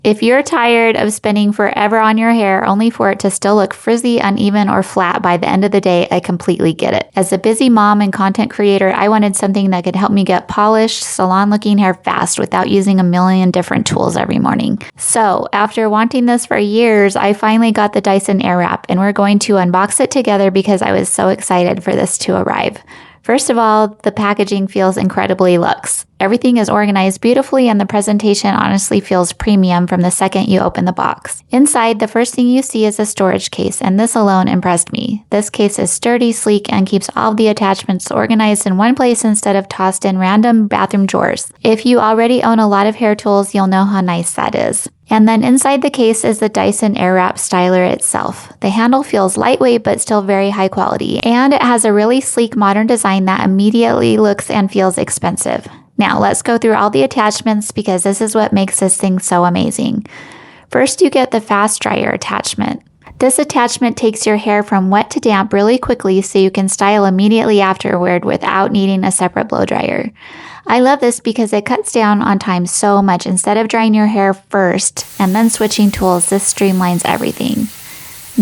If you're tired of spending forever on your hair only for it to still look frizzy, uneven, or flat by the end of the day, I completely get it. As a busy mom and content creator, I wanted something that could help me get polished, salon-looking hair fast without using a million different tools every morning. So, after wanting this for years, I finally got the Dyson Airwrap, and we're going to unbox it together because I was so excited for this to arrive. First of all, the packaging feels incredibly luxe. Everything is organized beautifully and the presentation honestly feels premium from the second you open the box. Inside, the first thing you see is a storage case, and this alone impressed me. This case is sturdy, sleek, and keeps all of the attachments organized in one place instead of tossed in random bathroom drawers. If you already own a lot of hair tools, you'll know how nice that is. And then inside the case is the Dyson Airwrap styler itself. The handle feels lightweight but still very high quality, and it has a really sleek modern design that immediately looks and feels expensive. Now let's go through all the attachments because this is what makes this thing so amazing. First, you get the fast dryer attachment. This attachment takes your hair from wet to damp really quickly so you can style immediately afterward without needing a separate blow dryer. I love this because it cuts down on time so much. Instead of drying your hair first and then switching tools, this streamlines everything.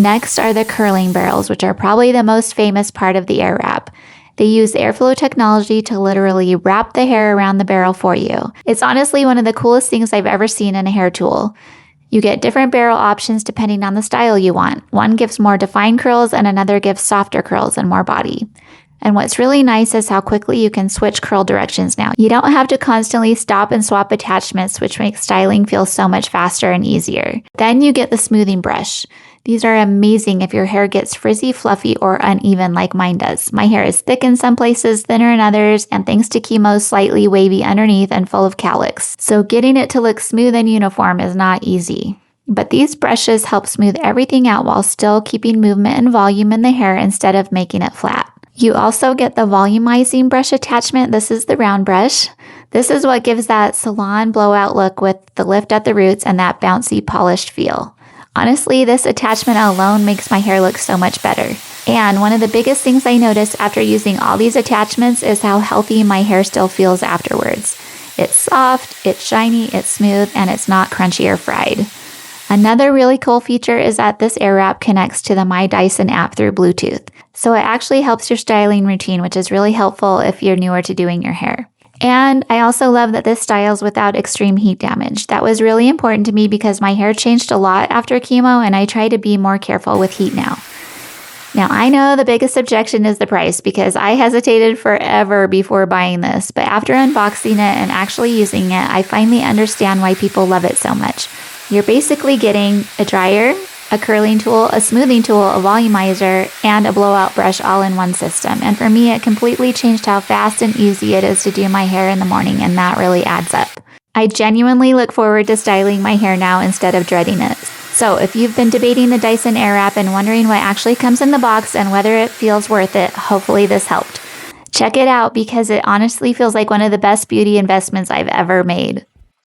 Next are the curling barrels, which are probably the most famous part of the Airwrap. They use airflow technology to literally wrap the hair around the barrel for you. It's honestly one of the coolest things I've ever seen in a hair tool. You get different barrel options depending on the style you want. One gives more defined curls and another gives softer curls and more body. And what's really nice is how quickly you can switch curl directions now. You don't have to constantly stop and swap attachments, which makes styling feel so much faster and easier. Then you get the smoothing brush. These are amazing if your hair gets frizzy, fluffy, or uneven like mine does. My hair is thick in some places, thinner in others, and thanks to chemo, slightly wavy underneath and full of cowlicks. So getting it to look smooth and uniform is not easy. But these brushes help smooth everything out while still keeping movement and volume in the hair instead of making it flat. You also get the volumizing brush attachment. This is the round brush. This is what gives that salon blowout look with the lift at the roots and that bouncy polished feel. Honestly, this attachment alone makes my hair look so much better. And one of the biggest things I noticed after using all these attachments is how healthy my hair still feels afterwards. It's soft, it's shiny, it's smooth, and it's not crunchy or fried. Another really cool feature is that this Airwrap connects to the My Dyson app through Bluetooth. So it actually helps your styling routine, which is really helpful if you're newer to doing your hair. And I also love that this styles without extreme heat damage. That was really important to me because my hair changed a lot after chemo and I try to be more careful with heat now. Now, I know the biggest objection is the price because I hesitated forever before buying this, but after unboxing it and actually using it, I finally understand why people love it so much. You're basically getting a dryer, a curling tool, a smoothing tool, a volumizer, and a blowout brush all in one system. And for me, it completely changed how fast and easy it is to do my hair in the morning, and that really adds up. I genuinely look forward to styling my hair now instead of dreading it. So if you've been debating the Dyson Airwrap and wondering what actually comes in the box and whether it feels worth it, hopefully this helped. Check it out because it honestly feels like one of the best beauty investments I've ever made.